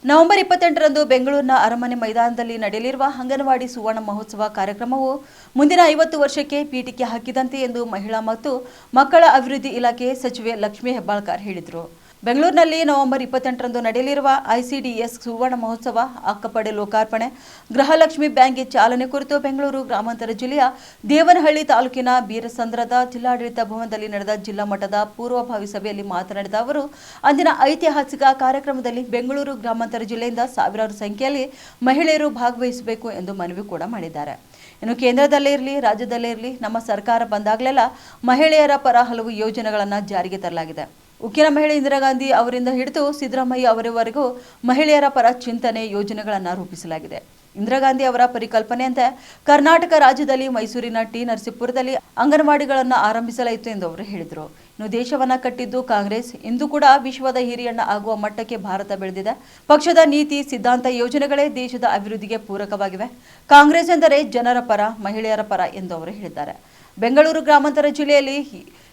November 28ರಂದು ಬೆಂಗಳೂರಿನ ಅರಮನೆ ಮೈದಾನದಲ್ಲಿ ನಡೆಯಲಿರುವ ಅಂಗನವಾಡಿ ಸುವರ್ಣ ಮಹೋತ್ಸವ ಕಾರ್ಯಕ್ರಮವು ಮುಂದಿನ 50 ವರ್ಷಕ್ಕೆ ಪೀಠಿಕೆ ಹಾಕಿದಂತೆ ಎಂದು ಮಹಿಳಾ ಮತ್ತು ಮಕ್ಕಳ ಅಭಿವೃದ್ಧಿ ಇಲಾಖೆ ಸಚಿವೆ ಲಕ್ಷ್ಮೀ ಹೆಬ್ಬಾಳ್ಕರ್ ಹೇಳಿದರು. ಬೆಂಗಳೂರಿನಲ್ಲಿ ನವೆಂಬರ್ 28ರಂದು ನಡೆಯಲಿರುವ ಐಸಿಡಿಎಸ್ ಸುವರ್ಣ ಮಹೋತ್ಸವ ಅಕ್ಕಪಡೆ ಲೋಕಾರ್ಪಣೆ, ಗೃಹಲಕ್ಷ್ಮಿ ಬ್ಯಾಂಕ್ಗೆ ಚಾಲನೆ ಕುರಿತು ಬೆಂಗಳೂರು ಗ್ರಾಮಾಂತರ ಜಿಲ್ಲೆಯ ದೇವನಹಳ್ಳಿ ತಾಲೂಕಿನ ಬೀರಸಂದ್ರದ ಜಿಲ್ಲಾಡಳಿತ ಭವನದಲ್ಲಿ ನಡೆದ ಜಿಲ್ಲಾ ಮಟ್ಟದ ಪೂರ್ವಭಾವಿ ಸಭೆಯಲ್ಲಿ ಮಾತನಾಡಿದ ಅವರು, ಅಂದಿನ ಐತಿಹಾಸಿಕ ಕಾರ್ಯಕ್ರಮದಲ್ಲಿ ಬೆಂಗಳೂರು ಗ್ರಾಮಾಂತರ ಜಿಲ್ಲೆಯಿಂದ ಸಾವಿರಾರು ಸಂಖ್ಯೆಯಲ್ಲಿ ಮಹಿಳೆಯರು ಭಾಗವಹಿಸಬೇಕು ಎಂದು ಮನವಿ ಕೂಡ ಮಾಡಿದ್ದಾರೆ. ಇನ್ನು ಕೇಂದ್ರದಲ್ಲೇ ಇರಲಿ ರಾಜ್ಯದಲ್ಲೇ ಇರಲಿ ನಮ್ಮ ಸರ್ಕಾರ ಬಂದಾಗಲೆಲ್ಲ ಮಹಿಳೆಯರ ಪರ ಹಲವು ಯೋಜನೆಗಳನ್ನು ಜಾರಿಗೆ ತರಲಾಗಿದೆ. ಉಕ್ಕಿನ ಮಹಿಳೆ ಇಂದಿರಾ ಗಾಂಧಿ ಅವರಿಂದ ಹಿಡಿದು ಸಿದ್ದರಾಮಯ್ಯ ಅವರವರೆಗೂ ಮಹಿಳೆಯರ ಪರ ಚಿಂತನೆ ಯೋಜನೆಗಳನ್ನು ರೂಪಿಸಲಾಗಿದೆ. ಇಂದಿರಾ ಗಾಂಧಿ ಅವರ ಪರಿಕಲ್ಪನೆಯಂತೆ ಕರ್ನಾಟಕ ರಾಜ್ಯದಲ್ಲಿ ಮೈಸೂರಿನ ಟಿ ನರಸೀಪುರದಲ್ಲಿ ಅಂಗನವಾಡಿಗಳನ್ನು ಆರಂಭಿಸಲಾಯಿತು ಎಂದು ಅವರು ಹೇಳಿದರು. ಇನ್ನು ದೇಶವನ್ನ ಕಟ್ಟಿದ್ದು ಕಾಂಗ್ರೆಸ್, ಇಂದು ಕೂಡ ವಿಶ್ವದ ಹಿರಿಯಣ್ಣ ಆಗುವ ಮಟ್ಟಕ್ಕೆ ಭಾರತ ಬೆಳೆದಿದೆ. ಪಕ್ಷದ ನೀತಿ ಸಿದ್ಧಾಂತ ಯೋಜನೆಗಳೇ ದೇಶದ ಅಭಿವೃದ್ಧಿಗೆ ಪೂರಕವಾಗಿವೆ. ಕಾಂಗ್ರೆಸ್ ಎಂದರೆ ಜನರ ಪರ, ಮಹಿಳೆಯರ ಪರ ಎಂದು ಅವರು ಹೇಳಿದ್ದಾರೆ. ಬೆಂಗಳೂರು ಗ್ರಾಮಾಂತರ ಜಿಲ್ಲೆಯಲ್ಲಿ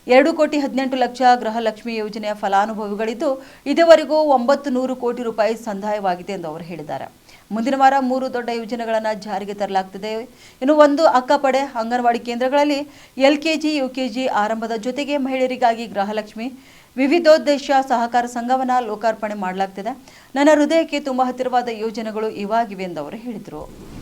2,18,00,000 ಗೃಹಲಕ್ಷ್ಮಿ ಯೋಜನೆಯ ಫಲಾನುಭವಿಗಳಿದ್ದು ಇದುವರೆಗೂ 900 ಕೋಟಿ ರೂಪಾಯಿ ಸಂದಾಯವಾಗಿದೆ ಎಂದು ಅವರು ಹೇಳಿದ್ದಾರೆ. ಮುಂದಿನ ವಾರ 3 ದೊಡ್ಡ ಯೋಜನೆಗಳನ್ನು ಜಾರಿಗೆ ತರಲಾಗುತ್ತದೆ. ಇನ್ನು ಒಂದು ಅಕ್ಕಪಡೆ ಅಂಗನವಾಡಿ ಕೇಂದ್ರಗಳಲ್ಲಿ ಎಲ್ಕೆಜಿ, ಯುಕೆಜಿ ಆರಂಭದ ಜೊತೆಗೆ ಮಹಿಳೆಯರಿಗಾಗಿ ಗೃಹಲಕ್ಷ್ಮಿ ವಿವಿಧೋದ್ದೇಶ ಸಹಕಾರ ಸಂಘವನ್ನು ಲೋಕಾರ್ಪಣೆ ಮಾಡಲಾಗುತ್ತದೆ. ನನ್ನ ಹೃದಯಕ್ಕೆ ತುಂಬಾ ಹತ್ತಿರವಾದ ಯೋಜನೆಗಳು ಇವಾಗಿವೆ ಎಂದು ಅವರು ಹೇಳಿದರು.